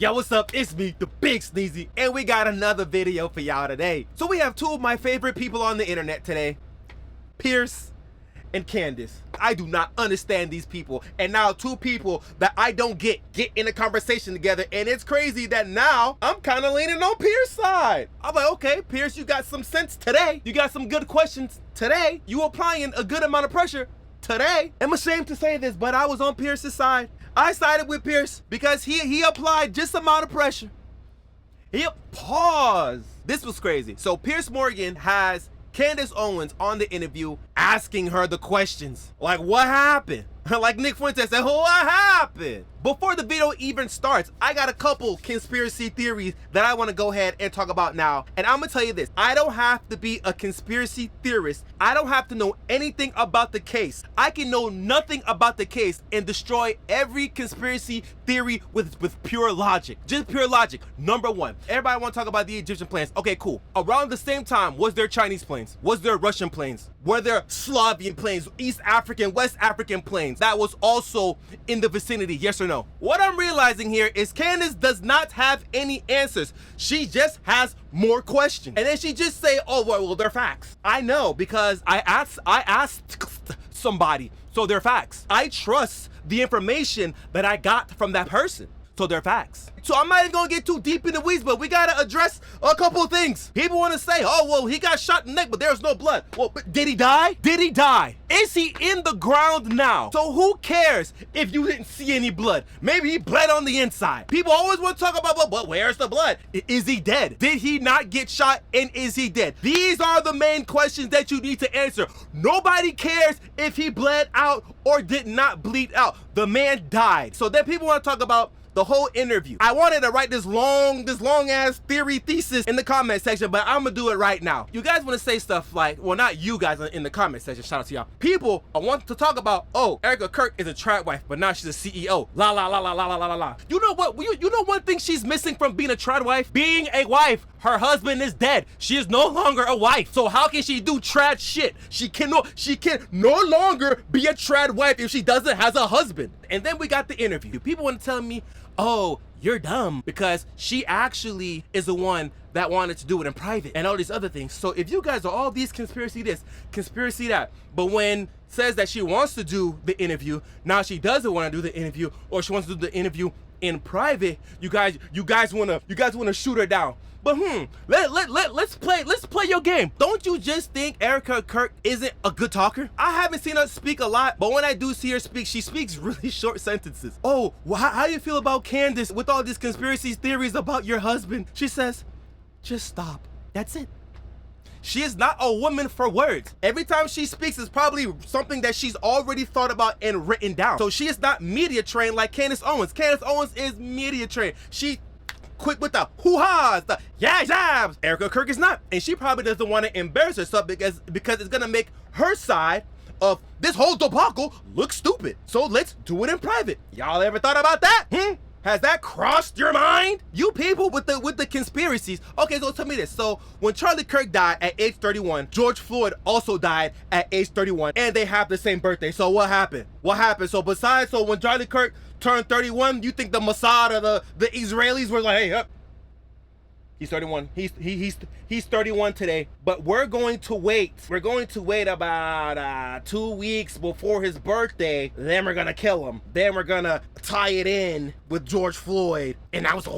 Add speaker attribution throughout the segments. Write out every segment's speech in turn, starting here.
Speaker 1: Yo, what's up? It's me, the Big Sneezy, and we got another video for y'all today. So we have two of my favorite people on the internet today, Piers and Candace. I do not understand these people, and now two people that I don't get in a conversation together, and it's crazy that now I'm kind of leaning on Piers' side. I'm like, okay, Piers, you got some sense today. You got some good questions today. You applying a good amount of pressure today. I'm ashamed to say this, but I was on Piers' side. I sided with Piers because he applied just amount of pressure. Pause. This was crazy. So Piers Morgan has Candace Owens on the interview asking her the questions. Like, what happened? Like Nick Fuentes said, what happened? Before the video even starts, I got a couple conspiracy theories that I want to go ahead and talk about now. And I'm gonna tell you this, I don't have to be a conspiracy theorist. I don't have to know anything about the case. I can know nothing about the case and destroy every conspiracy theory with pure logic. Just pure logic. Number one, everybody want to talk about the Egyptian planes. Okay, cool. Around the same time, was there Chinese planes? Was there Russian planes? Were there Slavian planes, East African, West African planes that was also in the vicinity, yes or no? What I'm realizing here is Candace does not have any answers. She just has more questions. And then she just say, oh, well, they're facts. I know because I asked somebody, so they're facts. I trust the information that I got from that person, so they're facts. So I'm not even gonna get too deep in the weeds, but we gotta address a couple of things. People wanna say, oh, well, he got shot in the neck, but there's no blood. Well, but did he die? Did he die? Is he in the ground now? So who cares if you didn't see any blood? Maybe he bled on the inside. People always wanna talk about, but where's the blood? Is he dead? Did he not get shot, and is he dead? These are the main questions that you need to answer. Nobody cares if he bled out or did not bleed out. The man died. So then people wanna talk about the whole interview. I wanted to write this long ass thesis in the comment section, but I'm gonna do it right now. You guys want to say stuff like, well, not you guys in the comment section, shout out to y'all. People want to talk about, oh, Erika Kirk is a trad wife, but now she's a CEO. La la la la la la la la. You know what? You know one thing she's missing from being a trad wife? Being a wife. Her husband is dead. She is no longer a wife. So how can she do trad shit? She can no longer be a trad wife if she doesn't has a husband. And then we got the interview. People want to tell me, oh, you're dumb because she actually is the one that wanted to do it in private and all these other things. So if you guys are all these conspiracy this, conspiracy that, but when says that she wants to do the interview, now she doesn't want to do the interview, or she wants to do the interview in private, you guys wanna shoot her down. But let's play your game. Don't you just think Erika Kirk isn't a good talker? I haven't seen her speak a lot, but when I do see her speak, she speaks really short sentences. Oh, well, how do you feel about Candace with all these conspiracy theories about your husband? She says, just stop. That's it. She is not a woman for words. Every time she speaks is probably something that she's already thought about and written down. So she is not media trained like Candace Owens. Candace Owens is media trained. She quick with the hoo-ha's, the yeah-jabs. Erika Kirk is not, and she probably doesn't want to embarrass herself because it's gonna make her side of this whole debacle look stupid. So let's do it in private. Y'all ever thought about that? Has that crossed your mind? You people with the conspiracies. Okay, so tell me this. So when Charlie Kirk died at age 31, George Floyd also died at age 31, and they have the same birthday. So what happened? What happened? So when Charlie Kirk turned 31, you think the Mossad or the Israelis were like, hey, he's 31. He's 31 today. But we're going to wait. We're going to wait about 2 weeks before his birthday. Then we're gonna kill him. Then we're gonna tie it in with George Floyd. And that was the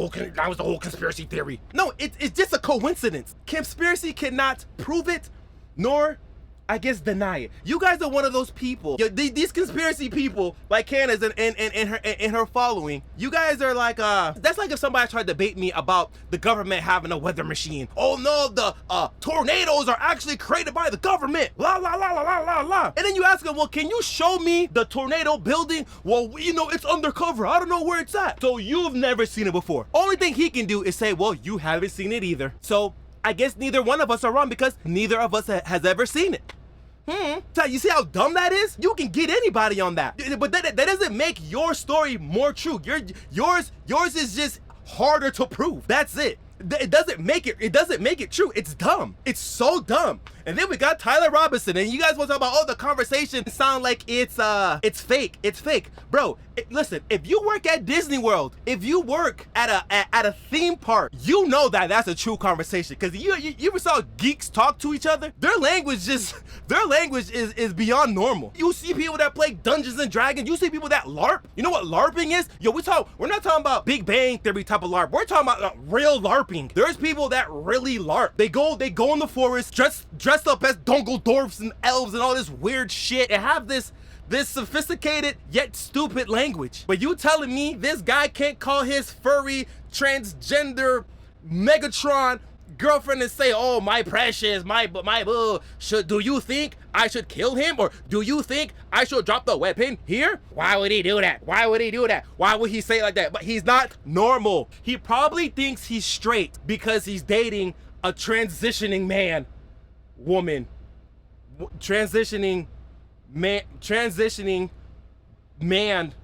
Speaker 1: whole conspiracy theory. No, it's just a coincidence. Conspiracy cannot prove it, nor I guess deny it. You guys are one of those people. These conspiracy people like Candace and her following. You guys are like that's like if somebody tried to bait me about the government having a weather machine. Oh no, the tornadoes are actually created by the government. La la la la la la la. And then you ask them, well, can you show me the tornado building? Well, you know, it's undercover. I don't know where it's at. So you've never seen it before. Only thing he can do is say, well, you haven't seen it either. So I guess neither one of us are wrong because neither of us has ever seen it. So you see how dumb that is? You can get anybody on that. But that doesn't make your story more true. Yours is just harder to prove. That's it. It doesn't make it true. It's dumb. It's so dumb. And then we got Tyler Robinson, and you guys want to talk about, oh, the conversation sound like it's fake. It's fake. Bro, listen, if you work at Disney World, if you work at a theme park, you know that that's a true conversation. Because you ever saw geeks talk to each other? Their language is beyond normal. You see people that play Dungeons and Dragons, you see people that LARP. You know what LARPing is? Yo, we're not talking about Big Bang Theory type of LARP. We're talking about real LARPing. There's people that really LARP. They go in the forest, dressed up as Dungledorfs and elves and all this weird shit, and have this sophisticated yet stupid language. But you telling me this guy can't call his furry transgender Megatron girlfriend and say, oh, my precious, my boo, do you think I should kill him? Or do you think I should drop the weapon here? Why would he do that? Why would he do that? Why would he say it like that? But he's not normal. He probably thinks he's straight because he's dating a transitioning woman, transitioning man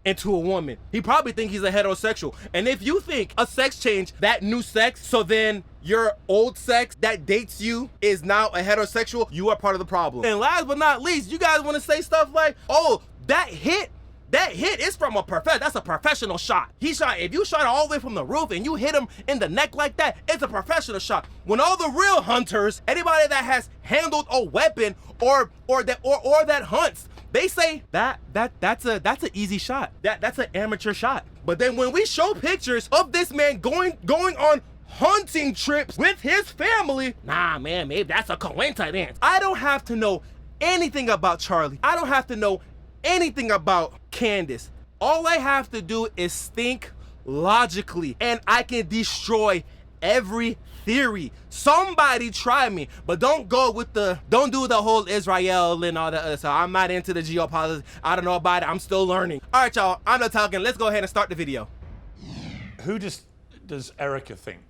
Speaker 1: into a woman. He probably thinks he's a heterosexual. And if you think a sex change, that new sex, so then your old sex that dates you is now a heterosexual, you are part of the problem. And last but not least, you guys want to say stuff like, oh, that hit is from that's a professional shot. If you shot all the way from the roof and you hit him in the neck like that, it's a professional shot. When all the real hunters, anybody that has handled a weapon or that hunts, they say that's an easy shot. That's an amateur shot. But then when we show pictures of this man going on hunting trips with his family, nah, man, maybe that's a coincidence. I don't have to know anything about Charlie. I don't have to know anything about Candace. All I have to do is think logically, and I can destroy every theory. Somebody try me, but don't do the whole Israel and all that other stuff. I'm not into the geopolitics. I don't know about it. I'm still learning. All right, y'all, I'm not talking. Let's go ahead and start the video.
Speaker 2: Who does Erika think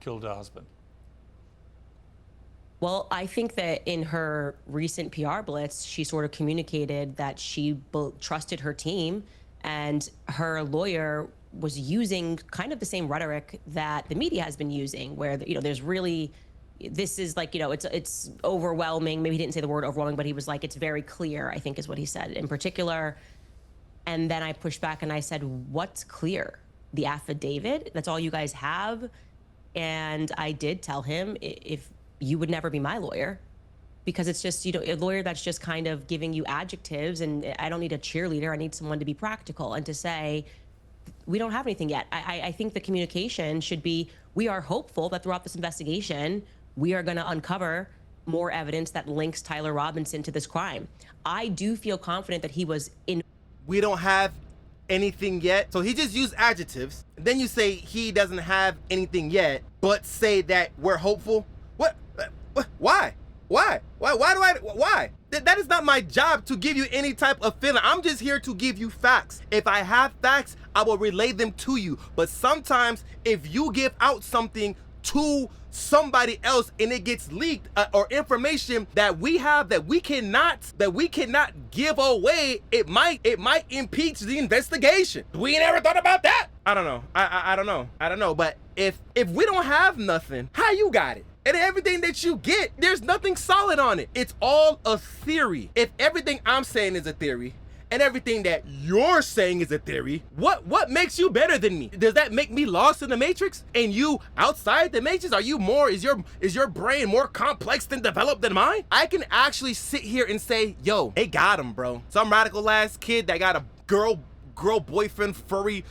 Speaker 2: killed her husband?
Speaker 3: Well, I think that in her recent PR blitz, she sort of communicated that she trusted her team, and her lawyer was using kind of the same rhetoric that the media has been using, where there's really, this is like, it's overwhelming. Maybe he didn't say the word overwhelming, but he was like, it's very clear, I think is what he said in particular. And then I pushed back and I said, what's clear? The affidavit? That's all you guys have? And I did tell him, if you would never be my lawyer, because it's just, a lawyer that's just kind of giving you adjectives, and I don't need a cheerleader. I need someone to be practical and to say, we don't have anything yet. I think the communication should be, we are hopeful that throughout this investigation, we are going to uncover more evidence that links Tyler Robinson to this crime. I do feel confident that he was in.
Speaker 1: We don't have anything yet. So he just used adjectives. Then you say he doesn't have anything yet, but say that we're hopeful. What? Why? Why? Why? That is not my job to give you any type of feeling. I'm just here to give you facts. If I have facts, I will relay them to you. But sometimes if you give out something to somebody else and it gets leaked, or information that we have that we cannot give away, it might impeach the investigation. We never thought about that. I don't know. I don't know. But if we don't have nothing, how you got it? And everything that you get, there's nothing solid on it. It's all a theory. If everything I'm saying is a theory, and everything that you're saying is a theory, what makes you better than me? Does that make me lost in the Matrix? And you outside the Matrix? Are you more, is your brain more complex and developed than mine? I can actually sit here and say, yo, they got him, bro. Some radical ass kid that got a girl boyfriend, furry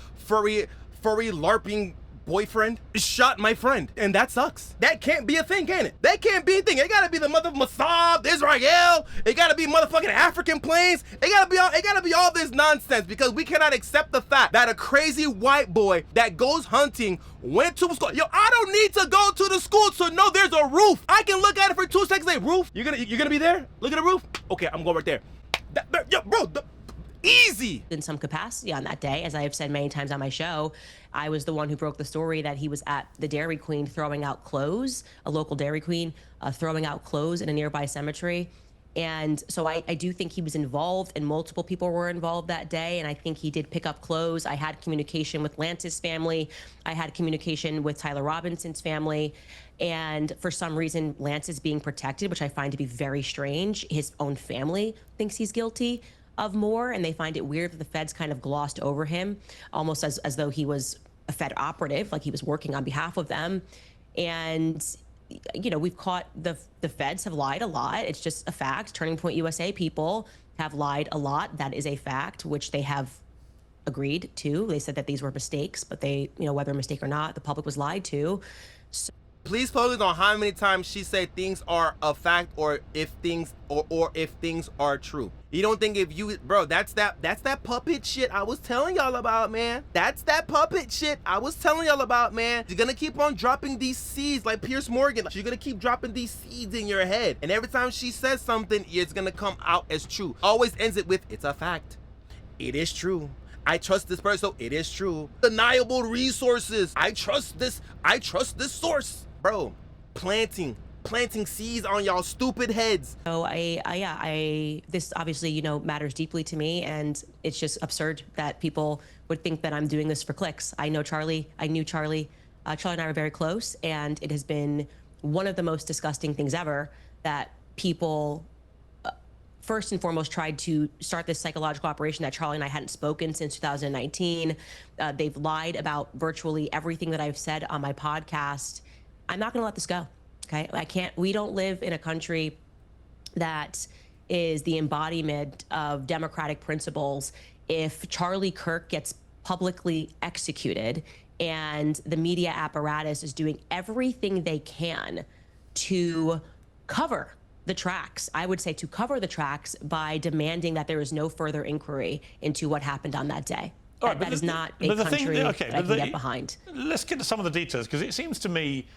Speaker 1: LARPing boyfriend shot my friend, and that sucks. That can't be a thing, can it? That can't be a thing. It gotta be the mother of Mossad, Israel. It gotta be motherfucking African planes. It gotta be all this nonsense, because we cannot accept the fact that a crazy white boy that goes hunting went to school. Yo, I don't need to go to the school to know there's a roof. I can look at it for 2 seconds. Say, roof? You're gonna be there? Look at the roof. Okay, I'm going right there. Yo, bro. Easy.
Speaker 3: In some capacity on that day, as I have said many times on my show, I was the one who broke the story that he was at the Dairy Queen throwing out clothes, a local Dairy Queen, throwing out clothes in a nearby cemetery. And so I do think he was involved, and multiple people were involved that day. And I think he did pick up clothes. I had communication with Lance's family. I had communication with Tyler Robinson's family. And for some reason, Lance is being protected, which I find to be very strange. His own family thinks he's guilty of more, and they find it weird that the feds kind of glossed over him, almost as though he was a Fed operative, like he was working on behalf of them. And we've caught the feds have lied a lot. It's just a fact. Turning Point USA people have lied a lot. That is a fact, which they have agreed to. They said that these were mistakes, but they, whether a mistake or not, the public was lied to.
Speaker 1: Please focus on how many times she said things are a fact, or if things or if things are true. You don't think if you, bro, that's that puppet shit I was telling y'all about, man. That's that puppet shit I was telling y'all about, man. You're gonna keep on dropping these seeds like Piers Morgan. You're gonna keep dropping these seeds in your head, and every time she says something, it's gonna come out as true. Always ends it with, it's a fact. It is true. I trust this person, so it is true. Deniable resources. I trust this source. Bro, planting seeds on y'all stupid heads.
Speaker 3: So this obviously, matters deeply to me, and it's just absurd that people would think that I'm doing this for clicks. I know Charlie. I knew Charlie. Charlie and I are very close, and it has been one of the most disgusting things ever that people first and foremost tried to start this psychological operation that Charlie and I hadn't spoken since 2019. They've lied about virtually everything that I've said on my podcast. I'm not going to let this go. Okay. We don't live in a country that is the embodiment of democratic principles. If Charlie Kirk gets publicly executed and the media apparatus is doing everything they can to cover the tracks, I would say to cover the tracks by demanding that there is no further inquiry into what happened on that day.
Speaker 2: Right,
Speaker 3: that is not a country that I can get behind.
Speaker 2: Let's get to some of the details, because it seems to me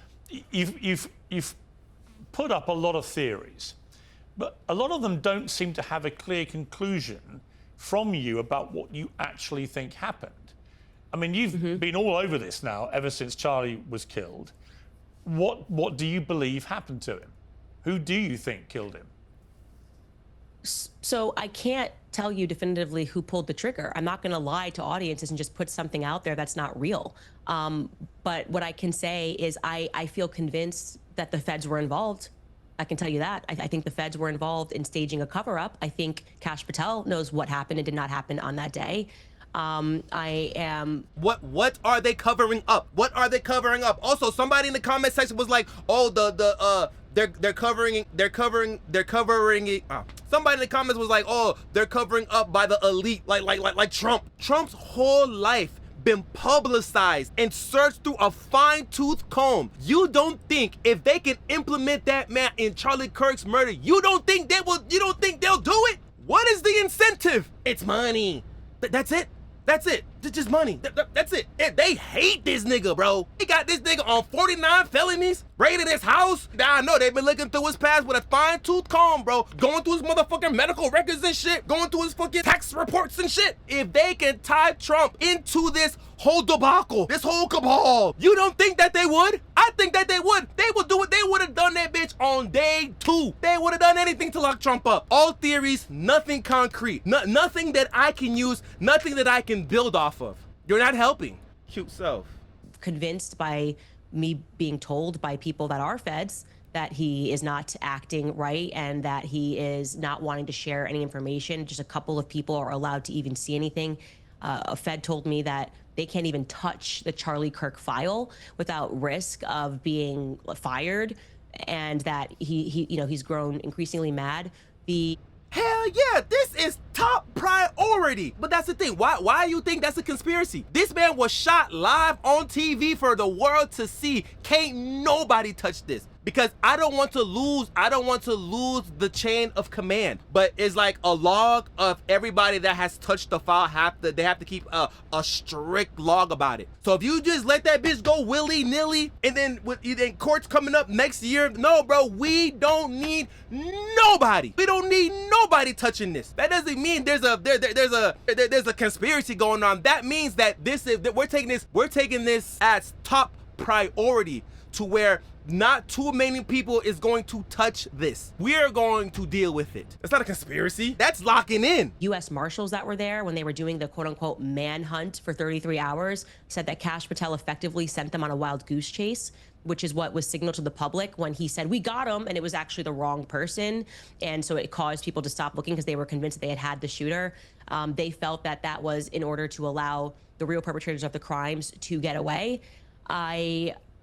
Speaker 2: you've put up a lot of theories, but a lot of them don't seem to have a clear conclusion from you about what you actually think happened. I mean, you've been all over this now ever since Charlie was killed. What do you believe happened to him? Who do you think killed him?
Speaker 3: So I can't tell you definitively who pulled the trigger. I'm not going to lie to audiences and just put something out there that's not real. But what I can say is I feel convinced that the feds were involved. I can tell you that. I think the feds were involved in staging a cover-up. I think Kash Patel knows what happened and did not happen on that day. I am.
Speaker 1: What are they covering up? What are they covering up? Also, somebody in the comment section was like, "Oh, they're covering it." Somebody in the comments was like, "Oh, they're covering up by the elite, like Trump." Trump's whole life been publicized and searched through a fine-tooth comb. You don't think if they can implement that man in Charlie Kirk's murder, you don't think they'll do it? What is the incentive? It's money. That's it. That's it. Just money. That's it. They hate this nigga, bro. They got this nigga on 49 felonies, raided his house. I know they've been looking through his past with a fine-tooth comb, bro. Going through his motherfucking medical records and shit. Going through his fucking tax reports and shit. If they can tie Trump into this whole debacle, this whole cabal, you don't think that they would? I think that they would. They would do it. They would have done that bitch on day 2. They would have done anything to lock Trump up. All theories, nothing concrete. Nothing that I can use, nothing that I can build off of. You're not helping. Cute self.
Speaker 3: Convinced by me being told by people that are feds that he is not acting right and that he is not wanting to share any information. Just a couple of people are allowed to even see anything. A Fed told me that they can't even touch the Charlie Kirk file without risk of being fired, and that he's grown increasingly mad.
Speaker 1: Hell yeah, this is top priority. But that's the thing. Why do you think that's a conspiracy? This man was shot live on TV for the world to see. Can't nobody touch this. Because I don't want to lose the chain of command. But it's like a log of everybody that has touched the file. They have to keep a strict log about it. So if you just let that bitch go willy-nilly, and then court's coming up next year, no, bro, we don't need nobody. We don't need nobody touching this. That doesn't mean there's a conspiracy going on. That means that we're taking this as top priority. to where not too many people is going to touch this. We are going to deal with it. It's not a conspiracy. That's locking in.
Speaker 3: U.S. Marshals that were there when they were doing the quote-unquote manhunt for 33 hours said that Kash Patel effectively sent them on a wild goose chase, which is what was signaled to the public when he said, we got him, and it was actually the wrong person. And so it caused people to stop looking because they were convinced that they had the shooter. They felt that that was in order to allow the real perpetrators of the crimes to get away.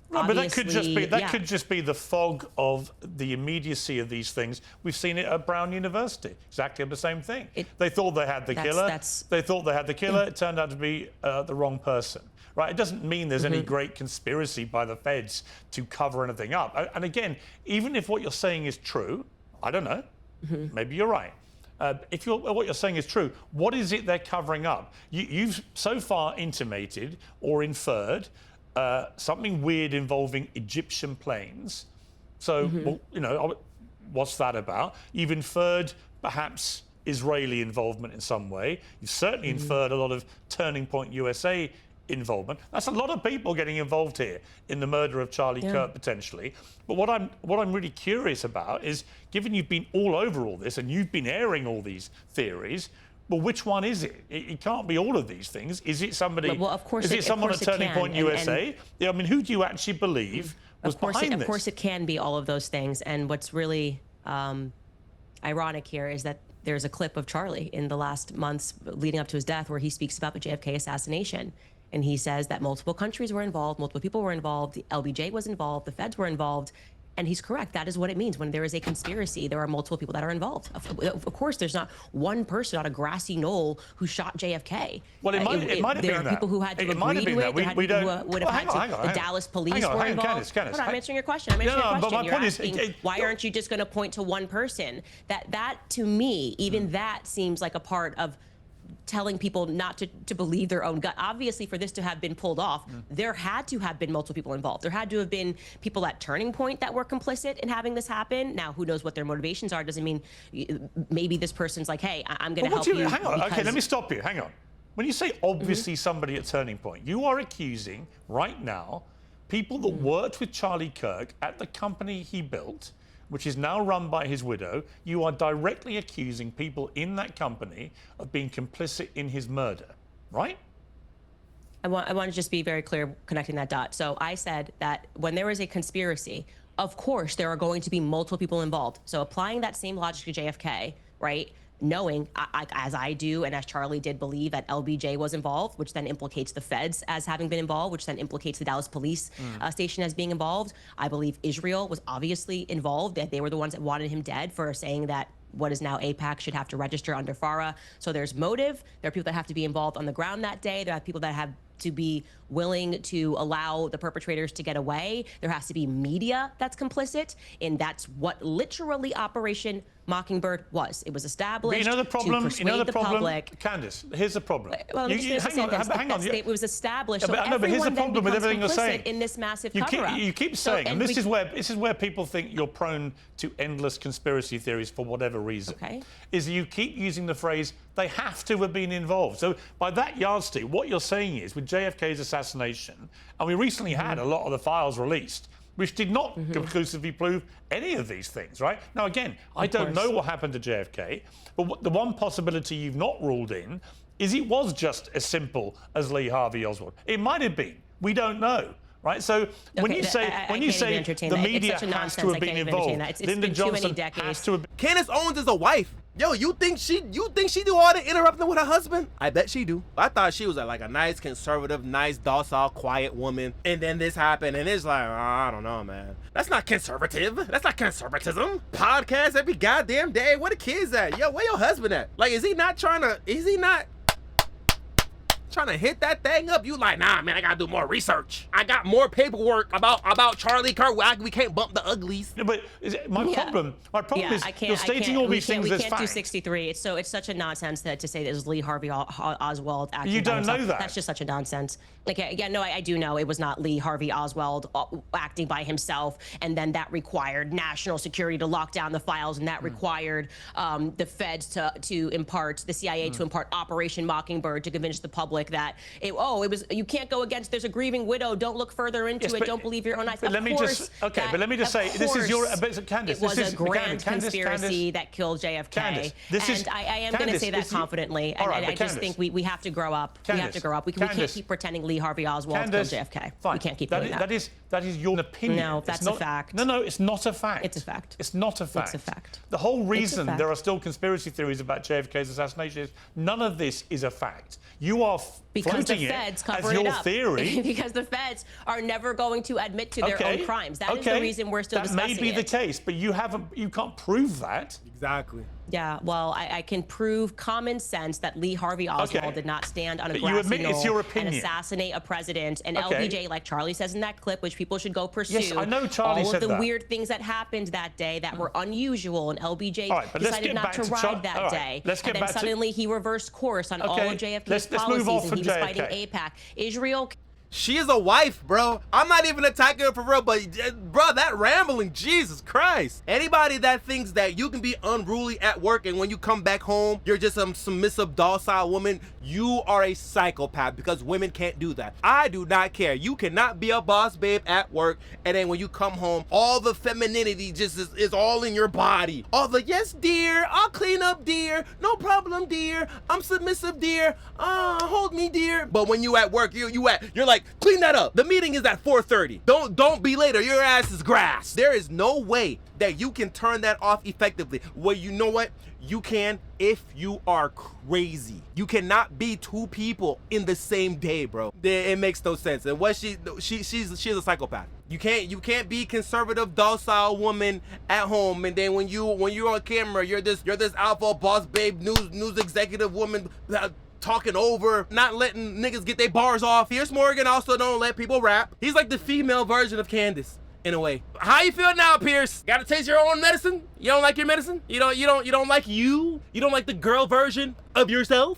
Speaker 2: No, but that could just be the fog of the immediacy of these things. We've seen it at Brown University, exactly the same thing. They thought they had the killer. They thought they had the killer. It turned out to be the wrong person. Right? It doesn't mean there's any great conspiracy by the feds to cover anything up. And again, even if what you're saying is true, I don't know. Maybe you're right. If what you're saying is true, what is it they're covering up? You've so far intimated or inferred something weird involving Egyptian planes. So, well, you know, what's that about? You've inferred perhaps Israeli involvement in some way. You've certainly inferred a lot of Turning Point USA involvement. That's a lot of people getting involved here in the murder of Charlie Kirk potentially. But what I'm really curious about is, given you've been all over all this and you've been airing all these theories, well, which one is it? It can't be all of these things. Is it somebody?
Speaker 3: Well, of course,
Speaker 2: is it someone at Turning Point USA? I mean, who do you actually believe was behind this?
Speaker 3: Of course, it can be all of those things. And what's really ironic here is that there's a clip of Charlie in the last months leading up to his death where he speaks about the JFK assassination. And he says that multiple countries were involved, multiple people were involved, the LBJ was involved, the feds were involved. And he's correct. That is what it means. When there is a conspiracy, there are multiple people that are involved. Of course, there's not one person on a grassy knoll who shot JFK.
Speaker 2: Well, it might have been that.
Speaker 3: There are people who had to agree to it. There had people who would have had to. The Dallas police were involved.
Speaker 2: Candace,
Speaker 3: I'm answering your question. I'm answering your question.
Speaker 2: But my point
Speaker 3: is, why aren't you just going to point to one person? That to me, even that seems like a part of telling people not to believe their own gut. Obviously, for this to have been pulled off, there had to have been multiple people involved. There had to have been people at Turning Point that were complicit in having this happen. Now, who knows what their motivations are? Doesn't mean maybe this person's like, hey, I'm going to help you.
Speaker 2: Hang on. Okay, let me stop you. Hang on. When you say obviously somebody at Turning Point, you are accusing right now people that worked with Charlie Kirk at the company he built, which is now run by his widow. You are directly accusing people in that company of being complicit in his murder, right?
Speaker 3: I want to just be very clear connecting that dot. So I said that when there is a conspiracy, of course, there are going to be multiple people involved. So applying that same logic to JFK, right? Knowing, as I do and as Charlie did believe, that LBJ was involved, which then implicates the feds as having been involved, which then implicates the Dallas police station as being involved. I believe Israel was obviously involved, that they were the ones that wanted him dead for saying that what is now AIPAC should have to register under FARA. So there's motive. There are people that have to be involved on the ground that day. There are people that have to be willing to allow the perpetrators to get away. There has to be media that's complicit, and that's what literally Operation Mockingbird was. It was established to persuade the public.
Speaker 2: Candace, here's the problem.
Speaker 3: Well, hang on. It was established. So
Speaker 2: but here's the problem with everything you're saying.
Speaker 3: In this massive cover-up.
Speaker 2: You keep saying, and this is where people think you're prone to endless conspiracy theories for whatever reason.
Speaker 3: Okay.
Speaker 2: Is you keep using the phrase, they have to have been involved. So by that yardstick, what you're saying is, with JFK's assassination, and we recently had a lot of the files released, which did not conclusively prove any of these things, right? Now, again, I don't know what happened to JFK, but the one possibility you've not ruled in is it was just as simple as Lee Harvey Oswald. It might have been. We don't know. Right, so when you say the media has to have been involved, Lyndon Johnson has to have been.
Speaker 1: Candace Owens is a wife. Yo, you think she do all the interrupting with her husband? I bet she do. I thought she was like a nice conservative, nice docile, quiet woman, and then this happened, and it's like, oh, I don't know, man. That's not conservative. That's not conservatism. Podcast every goddamn day. Where the kids at? Yo, where your husband at? Like, is he not trying to hit that thing up? You like, nah, man, I gotta do more research. I got more paperwork about Charlie Kirk. We can't bump the uglies.
Speaker 2: Yeah, but my problem is you're stating all these things as facts.
Speaker 3: We can't do 63. It's such a nonsense to say that it was Lee Harvey Oswald acting
Speaker 2: You
Speaker 3: by
Speaker 2: don't
Speaker 3: himself.
Speaker 2: know that.
Speaker 3: That's just such a nonsense. Like, yeah, no, I do know it was not Lee Harvey Oswald acting by himself, and then that required national security to lock down the files, and that required the feds to impart, the CIA to impart Operation Mockingbird to convince the public public that it was, you can't go against, there's a grieving widow, don't look further into it, don't believe your own eyes.
Speaker 2: But let me just say, this is your, Candace,
Speaker 3: it was
Speaker 2: this is
Speaker 3: a grand
Speaker 2: Candace,
Speaker 3: conspiracy that killed JFK.
Speaker 2: Candace,
Speaker 3: I am going to say that confidently, and I just think we have to grow up. We have to grow up. We can't keep pretending Lee Harvey Oswald killed JFK.
Speaker 2: Fine.
Speaker 3: We can't keep doing that.
Speaker 2: That is your opinion.
Speaker 3: No, that's a fact.
Speaker 2: No, it's not a fact.
Speaker 3: It's a fact.
Speaker 2: It's not a fact.
Speaker 3: It's a fact.
Speaker 2: The whole reason there are still conspiracy theories about JFK's assassination is none of this is a fact. You are floating it as your theory.
Speaker 3: Because the feds are never going to admit to their own crimes. That is the reason we're still discussing it.
Speaker 2: That may be the case, but you can't prove that.
Speaker 1: Exactly.
Speaker 3: Yeah, well, I can prove common sense that Lee Harvey Oswald did not stand on a grassy knoll and assassinate a president. And LBJ, like Charlie says in that clip, which people should go pursue.
Speaker 2: Yes, I know Charlie
Speaker 3: all
Speaker 2: said
Speaker 3: of the
Speaker 2: that.
Speaker 3: weird things that happened that day that were unusual, and LBJ decided not to
Speaker 2: back
Speaker 3: ride that day. And then suddenly he reversed course on all of JFK's policies, and he was fighting AIPAC. Israel.
Speaker 1: She is a wife, bro. I'm not even attacking her for real, but bro, that rambling, Jesus Christ. Anybody that thinks that you can be unruly at work and when you come back home, you're just a submissive, docile woman, you are a psychopath, because women can't do that. I do not care. You cannot be a boss babe at work, and then when you come home, all the femininity just is all in your body. All the, yes, dear, I'll clean up, dear. No problem, dear. I'm submissive, dear. Hold me, dear. But when you at work, you're like, clean that up. The meeting is at 4:30. Don't be later. Your ass is grass. There is no way that you can turn that off effectively. Well, you know what? You can if you are crazy. You cannot be two people in the same day, bro. It makes no sense. And what she's a psychopath. You can't be conservative, docile woman at home, and then when you're on camera, you're this alpha boss babe news executive woman talking over, not letting niggas get their bars off. Piers Morgan also don't let people rap. He's like the female version of Candace in a way. How you feel now, Piers? Gotta taste your own medicine? You don't like your medicine? You don't like you? You don't like the girl version of yourself?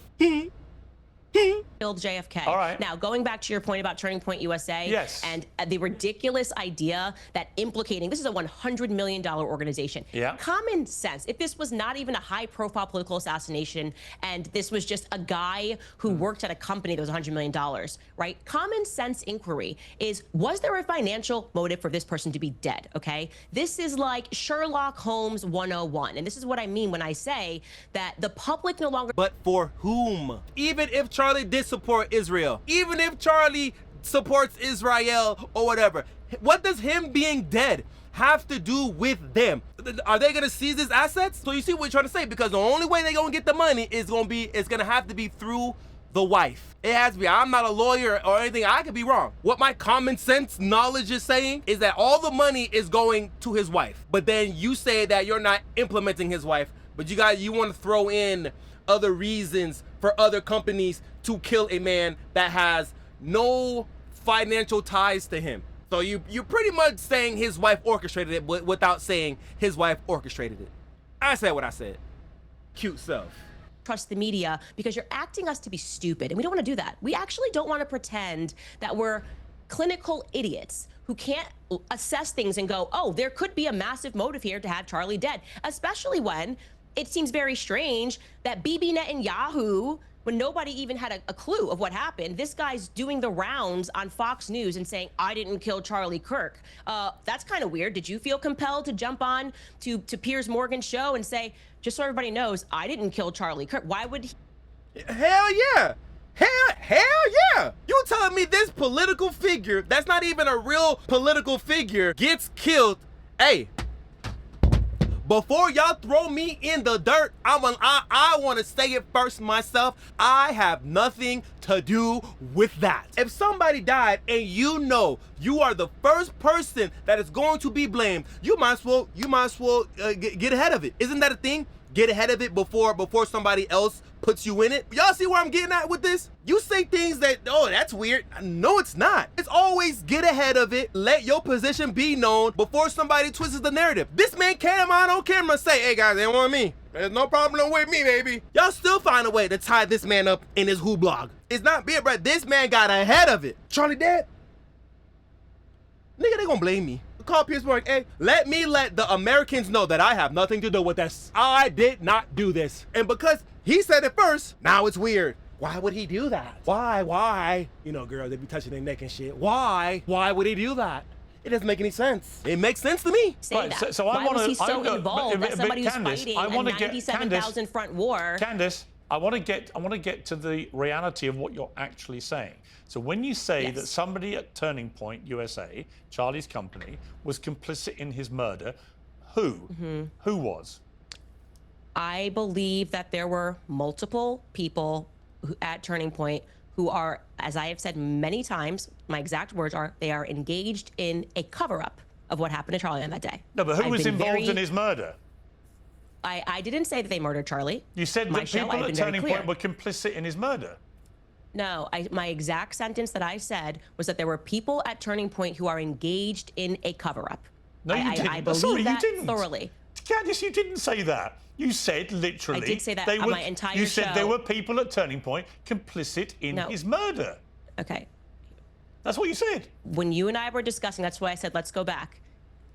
Speaker 3: Killed JFK.
Speaker 2: All right.
Speaker 3: Now, going back to your point about Turning Point USA and the ridiculous idea that implicating, this is a $100 million organization.
Speaker 2: Yeah.
Speaker 3: Common sense, if this was not even a high-profile political assassination and this was just a guy who worked at a company that was $100 million, right? Common sense inquiry is, was there a financial motive for this person to be dead, okay? This is like Sherlock Holmes 101. And this is what I mean when I say that the public no longer...
Speaker 1: But for whom? Even if Charlie did support Israel, even if Charlie supports Israel or whatever, what does him being dead have to do with them? Are they gonna seize his assets? So you see what we're trying to say, because the only way they're gonna get the money is gonna have to be through the wife. It has to be. I'm not a lawyer or anything. I could be wrong. What my common sense knowledge is saying is that all the money is going to his wife. But then you say that you're not implementing his wife, but you want to throw in other reasons for other companies to kill a man that has no financial ties to him. So you're pretty much saying his wife orchestrated it, but without saying his wife orchestrated it. I said what I said. Cute self.
Speaker 3: Trust the media because you're acting us to be stupid, and we don't want to do that. We actually don't want to pretend that we're clinical idiots who can't assess things and go, oh, there could be a massive motive here to have Charlie dead, especially when it seems very strange that Bibi Netanyahu, when nobody even had a clue of what happened, this guy's doing the rounds on Fox News and saying, I didn't kill Charlie Kirk. That's kind of weird. Did you feel compelled to jump on to Piers Morgan's show and say, just so everybody knows, I didn't kill Charlie Kirk? Why would he?
Speaker 1: Hell yeah. Hell yeah. You telling me this political figure, that's not even a real political figure, gets killed? Hey, before y'all throw me in the dirt, I want to say it first myself. I have nothing to do with that. If somebody died and you know you are the first person that is going to be blamed, you might as well get ahead of it. Isn't that a thing? Get ahead of it before somebody else puts you in it. Y'all see where I'm getting at with this? You say things that, oh, that's weird. No, it's not. It's always get ahead of it. Let your position be known before somebody twists the narrative. This man came out on camera and say, hey guys, they want me. There's no problem with me, baby. Y'all still find a way to tie this man up in his Who blog. It's not big, bro. This man got ahead of it. Charlie dead? Nigga, they gonna blame me. Call Piers Morgan, hey, let the Americans know that I have nothing to do with this. I did not do this. And because he said it first, now it's weird. Why would he do that? Why? You know, girls, they be touching their neck and shit. Why would he do that? It doesn't make any sense. It makes sense to me.
Speaker 3: Right, so
Speaker 2: I
Speaker 3: why
Speaker 2: want
Speaker 3: was he so
Speaker 2: to
Speaker 3: involved as somebody who's
Speaker 2: Candace,
Speaker 3: fighting
Speaker 2: I
Speaker 3: a
Speaker 2: want to get
Speaker 3: 97,000 front war?
Speaker 2: Candace, I want to get to the reality of what you're actually saying. So when you say that somebody at Turning Point USA, Charlie's company, was complicit in his murder, who was?
Speaker 3: I believe that there were multiple people at Turning Point who are, as I have said many times, my exact words are, they are engaged in a cover-up of what happened to Charlie on that day.
Speaker 2: No, but who was involved in his murder?
Speaker 3: I didn't say that they murdered Charlie.
Speaker 2: You said that people at Turning Point were complicit in his murder.
Speaker 3: No, my exact sentence that I said was that there were people at Turning Point who are engaged in a cover-up.
Speaker 2: No, you didn't.
Speaker 3: I believe that thoroughly.
Speaker 2: Candace, you didn't say that. You said literally.
Speaker 3: I did say that on my entire show.
Speaker 2: You said there were people at Turning Point complicit in his murder.
Speaker 3: Okay.
Speaker 2: That's what you said.
Speaker 3: When you and I were discussing, that's why I said, let's go back.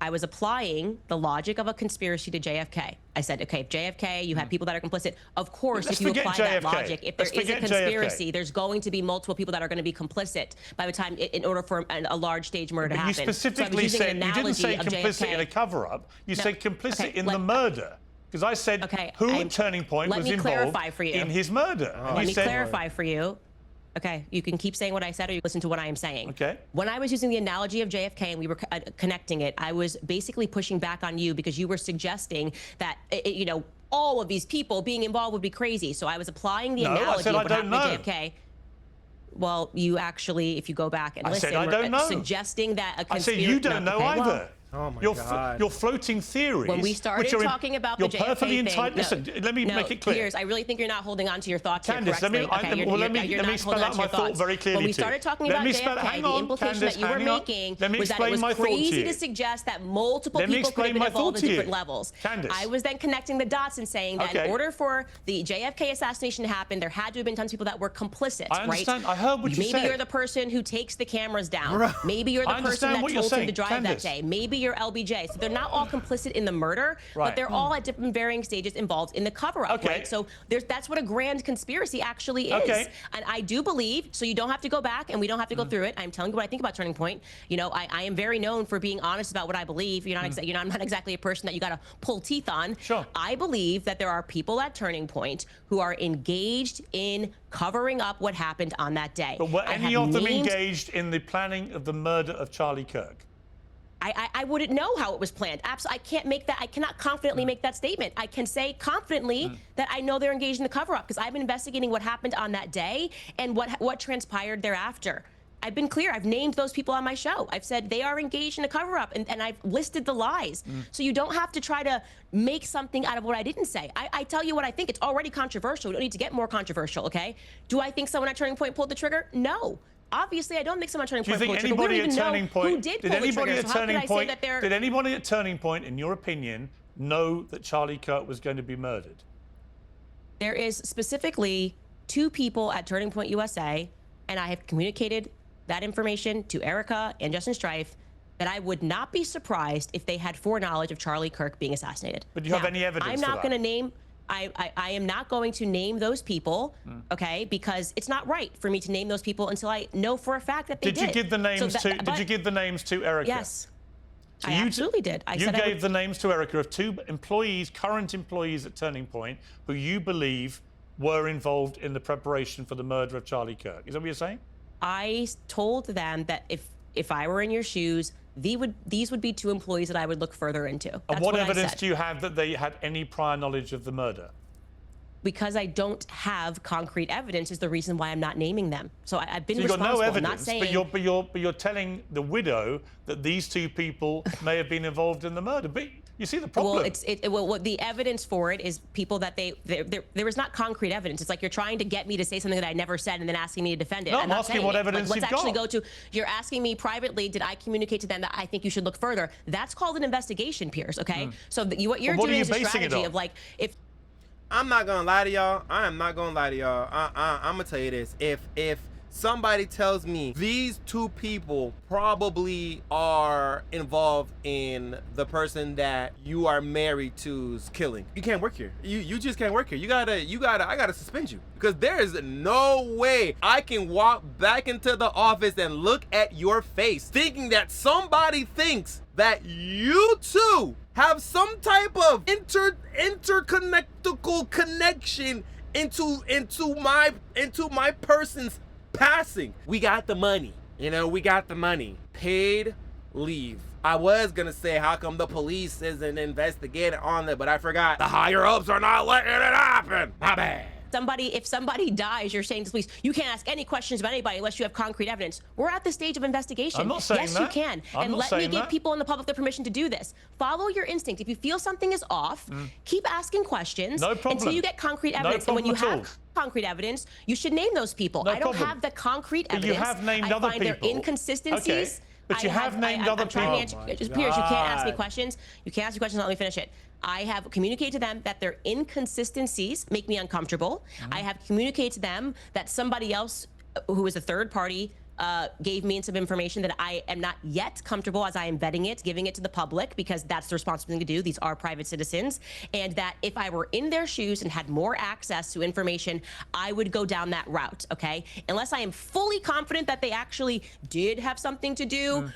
Speaker 3: I was applying the logic of a conspiracy to JFK. I said, okay, if JFK, you have people that are complicit. Of course, if you apply that logic, if there is a conspiracy, there's going to be multiple people that are going to be complicit by the time, in order for a large stage murder to happen.
Speaker 2: You specifically said, you didn't say complicit in a cover-up. You said complicit in the murder. Because I said, who at Turning Point was involved in his murder?
Speaker 3: Let me clarify for you. Okay, you can keep saying what I said or you listen to what I am saying.
Speaker 2: Okay.
Speaker 3: When I was using the analogy of JFK and we were connecting it, I was basically pushing back on you because you were suggesting that, you know, all of these people being involved would be crazy. So I was applying the analogy of what happened to JFK. Well, you actually, if you go back and listen, were suggesting that a conspiracy...
Speaker 2: I said you don't know either.
Speaker 3: Well,
Speaker 1: oh my God.
Speaker 2: You're floating theories.
Speaker 3: When we started talking about the JFK thing,
Speaker 2: listen, let me make it clear.
Speaker 3: Piers, I really think you're not holding on to your thoughts
Speaker 2: Candace,
Speaker 3: here correctly.
Speaker 2: let me spell out my thought very clearly.
Speaker 3: When we started talking about JFK, the implication that you were making was that it was crazy to suggest that multiple people could have been involved at different levels. I was then connecting the dots and saying that in order for the JFK assassination to happen, there had to have been tons of people that were complicit, right?
Speaker 2: I understand. I heard what you said.
Speaker 3: Maybe you're the person who takes the cameras down. Maybe you're the person that told him to drive that day. Maybe you're LBJ. So they're not all complicit in the murder, but they're all at different varying stages involved in the cover-up, right? So that's what a grand conspiracy actually is. And I do believe, so you don't have to go back and we don't have to go through it. I'm telling you what I think about Turning Point. You know, I am very known for being honest about what I believe. You're not, I'm not exactly a person that you got to pull teeth on.
Speaker 2: Sure.
Speaker 3: I believe that there are people at Turning Point who are engaged in covering up what happened on that day.
Speaker 2: But were any of them engaged in the planning of the murder of Charlie Kirk?
Speaker 3: I wouldn't know how it was planned. Absolutely, I can't make that. I cannot confidently make that statement. I can say confidently that I know they're engaged in the cover-up because I've been investigating what happened on that day and what transpired thereafter. I've been clear. I've named those people on my show. I've said they are engaged in a cover-up, and I've listed the lies. So you don't have to try to make something out of what I didn't say. I tell you what I think. It's already controversial. We don't need to get more controversial, okay? Do I think someone at Turning Point pulled the trigger? No. Obviously, I don't think someone at Turning Point pulled the trigger. We don't even know who did pull the trigger. So how can I say that they're...
Speaker 2: Did anybody at Turning Point, in your opinion, know that Charlie Kirk was going to be murdered?
Speaker 3: There is specifically 2 people at Turning Point USA, and I have communicated that information to Erika and Justin Strife, that I would not be surprised if they had foreknowledge of Charlie Kirk being assassinated.
Speaker 2: But do you have any evidence
Speaker 3: I'm not going to name... I am not going to name those people, okay, because it's not right for me to name those people until I know for a fact that they did.
Speaker 2: Did you give the names did you give the names to Erika?
Speaker 3: Yes. So I absolutely did.
Speaker 2: You gave the names to Erika of 2 employees, current employees at Turning Point, who you believe were involved in the preparation for the murder of Charlie Kirk. Is that what you're saying? I
Speaker 3: told them that if I were in your shoes, these would be 2 employees that I would look further into. That's
Speaker 2: and what evidence do you have that they had any prior knowledge of the murder?
Speaker 3: Because I don't have concrete evidence is the reason why I'm not naming them. So I've been responsible.
Speaker 2: You've got no evidence,
Speaker 3: I'm not saying...
Speaker 2: but you're telling the widow that these 2 people may have been involved in the murder. But you see the problem.
Speaker 3: Well, the evidence for it is people that there is not concrete evidence. It's like you're trying to get me to say something that I never said and then asking me to defend it.
Speaker 2: No, I'm asking what evidence you've got.
Speaker 3: Let's actually go to, you're asking me privately, did I communicate to them that I think you should look further? That's called an investigation, Piers, okay? So what you're doing is a strategy of like, if...
Speaker 1: I'm not gonna lie to y'all. I am not gonna lie to y'all. I'm gonna tell you this. If somebody tells me these two people probably are involved in the person that you are married to's killing, you can't work here. You just can't work here. I gotta suspend you, because there is no way I can walk back into the office and look at your face thinking that somebody thinks that you two have some type of interconnectical connection into my person's passing. We got the money. We got the money. Paid leave. I was gonna say, how come the police isn't investigating on it, but I forgot. The higher ups are not letting it happen. My bad.
Speaker 3: If somebody dies, you're saying to the police, you can't ask any questions about anybody unless you have concrete evidence. We're at the stage of investigation.
Speaker 2: I'm not saying
Speaker 3: yes,
Speaker 2: that.
Speaker 3: you can.
Speaker 2: I'm
Speaker 3: and
Speaker 2: not
Speaker 3: let me
Speaker 2: saying
Speaker 3: give
Speaker 2: that.
Speaker 3: people in the public the permission to do this. Follow your instinct. If you feel something is off, keep asking questions
Speaker 2: No problem.
Speaker 3: until you get concrete evidence. And when
Speaker 2: problem
Speaker 3: you
Speaker 2: at all.
Speaker 3: have concrete evidence, you should name those people.
Speaker 2: No
Speaker 3: I don't
Speaker 2: problem.
Speaker 3: have the concrete
Speaker 2: But
Speaker 3: evidence.
Speaker 2: you have named
Speaker 3: I
Speaker 2: other
Speaker 3: find their
Speaker 2: people.
Speaker 3: inconsistencies.
Speaker 2: Okay. But you have named other
Speaker 3: I'm trying
Speaker 2: people.
Speaker 3: to answer, Piers, you can't ask me
Speaker 1: God.
Speaker 3: questions. You can't ask me questions. Let me finish it. I have communicated to them that their inconsistencies make me uncomfortable. I have communicated to them that somebody else who is a third party gave me some information that I am not yet comfortable as I am vetting it, giving it to the public, because that's the responsible thing to do. These are private citizens. And that if I were in their shoes and had more access to information, I would go down that route, okay? Unless I am fully confident that they actually did have something to do,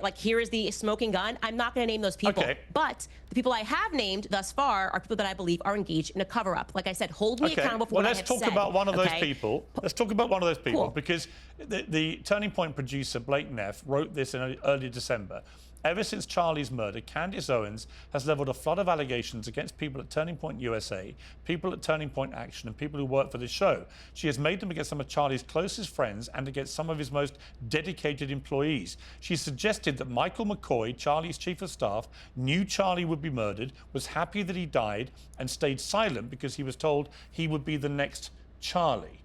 Speaker 3: like here is the smoking gun, I'm not gonna name those people.
Speaker 2: Okay.
Speaker 3: But the people I have named thus far are people that I believe are engaged in a cover-up. Like I said, hold me accountable for
Speaker 2: well,
Speaker 3: what I
Speaker 2: let's
Speaker 3: have
Speaker 2: talk
Speaker 3: said,
Speaker 2: about one of those
Speaker 3: okay?
Speaker 2: people. Let's talk about one of those people,
Speaker 3: Cool.
Speaker 2: because the Turning Point producer, Blake Neff, wrote this in early December. Ever since Charlie's murder, Candace Owens has leveled a flood of allegations against people at Turning Point USA, people at Turning Point Action, and people who work for this show. She has made them against some of Charlie's closest friends and against some of his most dedicated employees. She suggested that Michael McCoy, Charlie's chief of staff, knew Charlie would be murdered, was happy that he died, and stayed silent because he was told he would be the next Charlie.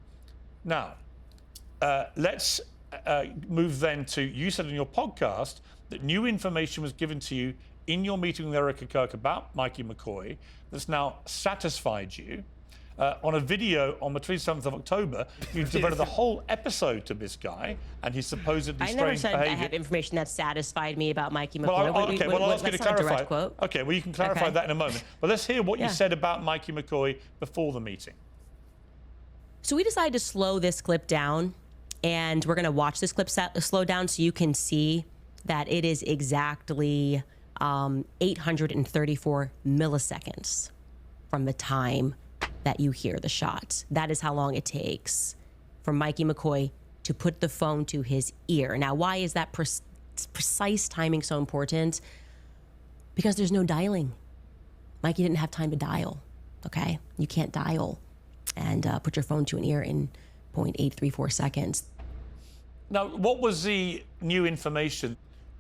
Speaker 2: Now, let's move then to, you said in your podcast that new information was given to you in your meeting with Erika Kirk about Mikey McCoy that's now satisfied you. On a video on the 27th of October, you devoted a whole episode to this guy and his supposedly
Speaker 3: I
Speaker 2: strange
Speaker 3: never said
Speaker 2: behavior.
Speaker 3: I have information that satisfied me about Mikey McCoy.
Speaker 2: Well, I'll ask you to
Speaker 3: That's not a direct
Speaker 2: clarify.
Speaker 3: quote.
Speaker 2: Okay, well, you can clarify
Speaker 3: Okay.
Speaker 2: that in a moment. But let's hear what you
Speaker 3: Yeah.
Speaker 2: said about Mikey McCoy before the meeting.
Speaker 3: So we decided to slow this clip down, and we're going to watch this clip slow down so you can see that it is exactly 834 milliseconds from the time that you hear the shot. That is how long it takes for Mikey McCoy to put the phone to his ear. Now, why is that precise timing so important? Because there's no dialing. Mikey didn't have time to dial, okay? You can't dial and put your phone to an ear in 0.834 seconds.
Speaker 2: Now, what was the new information?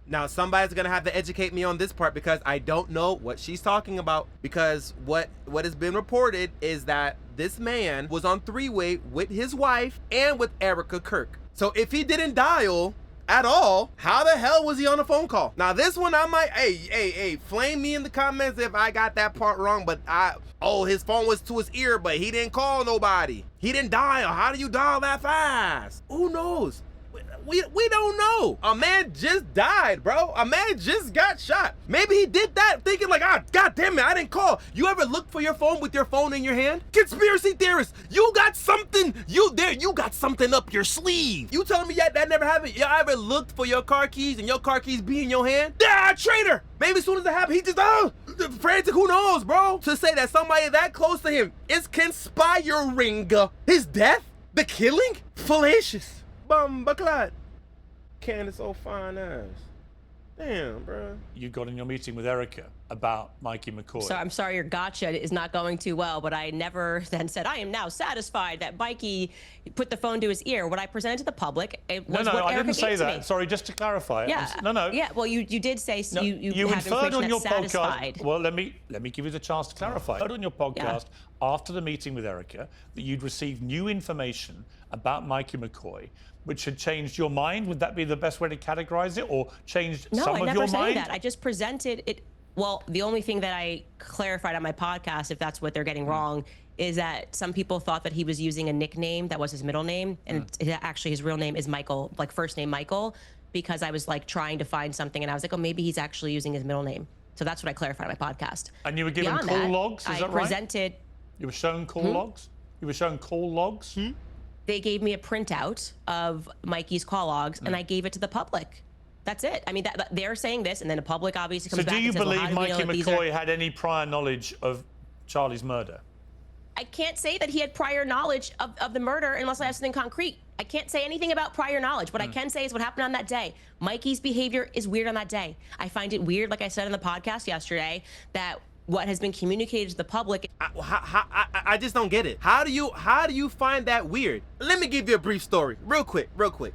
Speaker 1: Now, somebody's gonna have to educate me on this part, because I don't know what she's talking about. Because what has been reported is that this man was on three-way with his wife and with Erika Kirk. So if he didn't dial at all, how the hell was he on a phone call? Now, this one I might, hey, flame me in the comments if I got that part wrong, but his phone was to his ear, but he didn't call nobody. He didn't dial. How do you dial that fast? Who knows? We don't know. A man just died, bro. A man just got shot. Maybe he did that thinking like, God damn it, I didn't call. You ever look for your phone with your phone in your hand? Conspiracy theorists, you got something, you got something up your sleeve. You telling me that never happened? You ever looked for your car keys and your car keys be in your hand? Yeah, traitor. Maybe as soon as it happened, he just, frantic, who knows, bro? To say that somebody that close to him is conspiring his death, the killing, fallacious. Bumbaclot. Candace so fine ass. Damn, bro.
Speaker 2: You got in your meeting with Erika about Mikey McCoy.
Speaker 3: So I'm sorry your gotcha is not going too well, but I never then said, I am now satisfied that Mikey put the phone to his ear. What I presented to the public, it was
Speaker 2: no,
Speaker 3: what
Speaker 2: I
Speaker 3: Erika
Speaker 2: didn't say
Speaker 3: gave to
Speaker 2: that.
Speaker 3: me.
Speaker 2: Sorry, just to clarify.
Speaker 3: Yeah.
Speaker 2: No.
Speaker 3: Yeah, well, you did say
Speaker 2: No,
Speaker 3: you have
Speaker 2: inferred on
Speaker 3: information
Speaker 2: your
Speaker 3: that's satisfied.
Speaker 2: podcast. Well, let me give you the chance to clarify. You heard on your podcast after the meeting with Erika that you'd received new information about Mikey McCoy, which had changed your mind. Would that be the best way to categorize it, or changed
Speaker 3: No,
Speaker 2: some
Speaker 3: I
Speaker 2: of
Speaker 3: never
Speaker 2: your
Speaker 3: said
Speaker 2: mind?
Speaker 3: that. I just presented it. Well, the only thing that I clarified on my podcast, if that's what they're getting wrong, is that some people thought that he was using a nickname that was his middle name, and actually his real name is Michael, like first name Michael, because I was like trying to find something, and I was like, oh, maybe he's actually using his middle name. So that's what I clarified on my podcast.
Speaker 2: And you were given
Speaker 3: Beyond
Speaker 2: call
Speaker 3: that,
Speaker 2: logs, is
Speaker 3: I
Speaker 2: that right?
Speaker 3: presented.
Speaker 2: You were shown call logs? You were shown call logs?
Speaker 3: They gave me a printout of Mikey's call logs, and I gave it to the public. That's it. I mean, they're saying this, and then the public obviously comes
Speaker 2: So
Speaker 3: back
Speaker 2: do you
Speaker 3: and says,
Speaker 2: believe
Speaker 3: well, how do we
Speaker 2: Mikey
Speaker 3: know that these are...
Speaker 2: McCoy had any prior knowledge of Charlie's murder?
Speaker 3: I can't say that he had prior knowledge of the murder unless I have something concrete. I can't say anything about prior knowledge. What I can say is what happened on that day. Mikey's behavior is weird on that day. I find it weird, like I said in the podcast yesterday, that what has been communicated to the public.
Speaker 1: I just don't get it. How do you find that weird? Let me give you a brief story, real quick.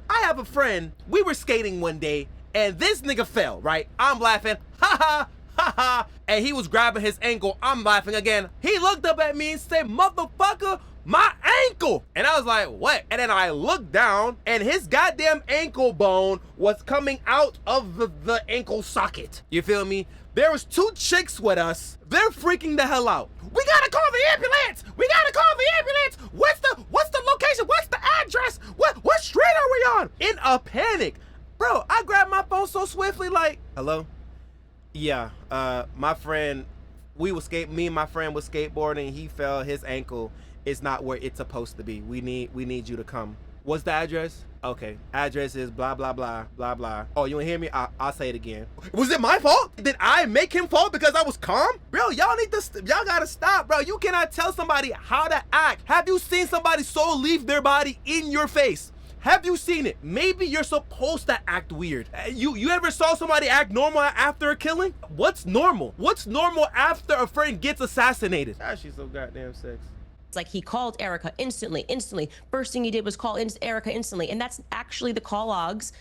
Speaker 1: I have a friend. We were skating one day, and this nigga fell. Right? I'm laughing. Ha ha. Ha ha, and he was grabbing his ankle. I'm laughing again. He looked up at me and said, motherfucker, my ankle. And I was like, what? And then I looked down, and his goddamn ankle bone was coming out of the ankle socket. You feel me? There was 2 chicks with us. They're freaking the hell out. We gotta call the ambulance. We gotta call the ambulance. What's the location? What's the address? What street are we on? In a panic. Bro, I grabbed my phone so swiftly, like, hello? Yeah, my friend, me and my friend was skateboarding. He fell. His ankle is not where it's supposed to be. We need you to come. What's the address? Okay, address is blah blah blah blah blah. Oh, you wanna hear me? I'll say it again. Was it my fault? Did I make him fall because I was calm? Bro, y'all gotta stop, bro. You cannot tell somebody how to act. Have you seen somebody so leave their body in your face? Have you seen it? Maybe you're supposed to act weird. You ever saw somebody act normal after a killing? What's normal? What's normal after a friend gets assassinated? Ah, she's so goddamn sexy.
Speaker 3: It's like he called Erika instantly. First thing he did was call Erika instantly. And that's actually the call logs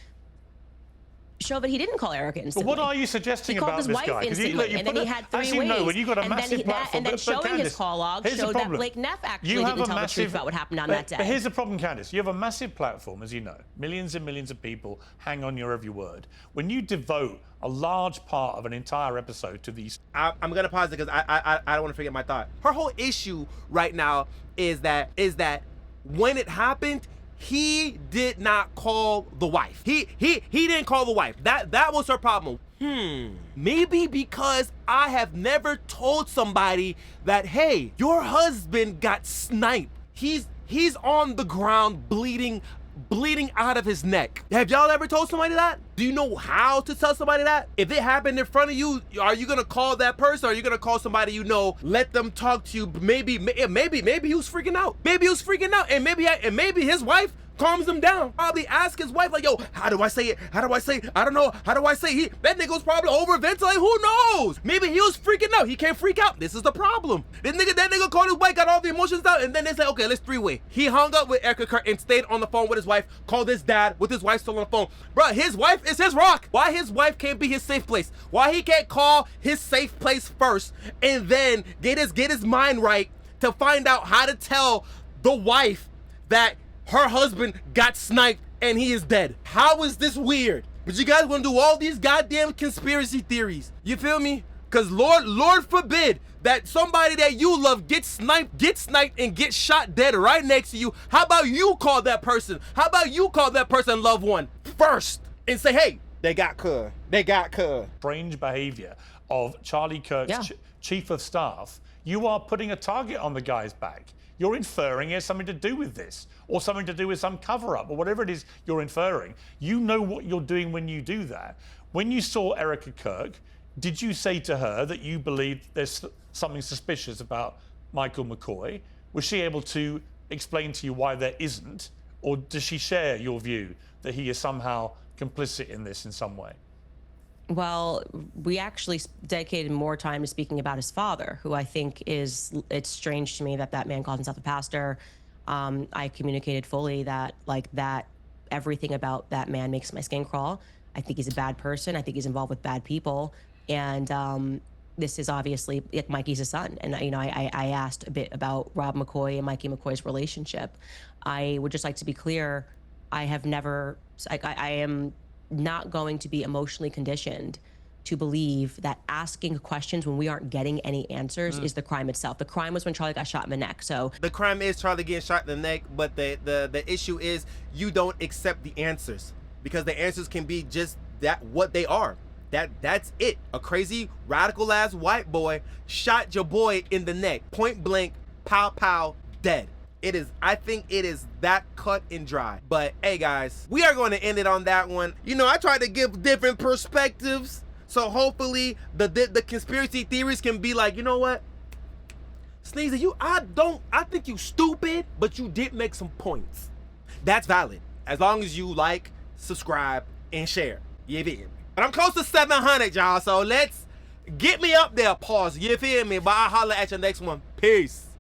Speaker 3: show that he didn't call Erika instantly.
Speaker 2: But what are you suggesting about this guy?
Speaker 3: He called his wife instantly, and then he had 3 ways.
Speaker 2: As you know, when you got a massive platform,
Speaker 3: and then showing his call log showed that Blake Neff actually didn't tell the truth about what happened on that day.
Speaker 2: But here's the problem, Candace. You have a massive platform, as you know. Millions and millions of people hang on your every word. When you devote a large part of an entire episode to these...
Speaker 1: I'm gonna pause it because I don't want to forget my thought. Her whole issue right now is that when it happened, he did not call the wife. He didn't call the wife. That was her problem. Maybe because I have never told somebody that, hey, your husband got sniped. He's on the ground bleeding out of his neck. Have y'all ever told somebody that? Do you know how to tell somebody that? If it happened in front of you, are you gonna call that person? Or are you gonna call somebody you know, let them talk to you? Maybe he was freaking out. Maybe he was freaking out, and maybe his wife calms him down. Probably ask his wife, like, yo, how do I say it? How do I say it? I don't know. How do I say it? That nigga was probably overventilating. Who knows? Maybe he was freaking out. He can't freak out. This is the problem. That nigga called his wife, got all the emotions out, and then they said, okay, let's 3-way. He hung up with Erika Kirk and stayed on the phone with his wife, called his dad with his wife still on the phone. Bro, his wife is his rock. Why his wife can't be his safe place? Why he can't call his safe place first and then get his mind right to find out how to tell the wife that her husband got sniped and he is dead? How is this weird? But you guys want to do all these goddamn conspiracy theories. You feel me? Because Lord forbid that somebody that you love gets sniped and gets shot dead right next to you. How about you call that person? How about you call that person loved one first and say, hey, they got cut.
Speaker 2: Strange behavior of Charlie Kirk's chief of staff. You are putting a target on the guy's back. You're inferring it has something to do with this, or something to do with some cover-up, or whatever it is you're inferring. You know what you're doing when you do that. When you saw Erika Kirk, did you say to her that you believed there's something suspicious about Michael McCoy? Was she able to explain to you why there isn't? Or does she share your view that he is somehow complicit in this in some way?
Speaker 3: Well, we actually dedicated more time to speaking about his father, who I think it's strange to me that man calls himself a pastor. I communicated fully that everything about that man makes my skin crawl. I think he's a bad person. I think he's involved with bad people. And this is obviously, Mikey's his son. And, I asked a bit about Rob McCoy and Mikey McCoy's relationship. I would just like to be clear. I have never, I am not going to be emotionally conditioned to believe that asking questions when we aren't getting any answers is the crime itself. The crime was when Charlie got shot in the neck. So
Speaker 1: the crime is Charlie getting shot in the neck, but the issue is you don't accept the answers, because the answers can be just that, what they are. That's it. A crazy radical ass white boy shot your boy in the neck, point blank, pow pow, dead. It is, I think it is that cut and dry. But hey guys, we are going to end it on that one. You know, I tried to give different perspectives, so hopefully the conspiracy theories can be like, you know what, Sneezy, I think you stupid, but you did make some points. That's valid, as long as you like, subscribe, and share. You feel me? But I'm close to 700, y'all, so let's get me up there. Pause. You feel me? But I'll holler at your next one. Peace.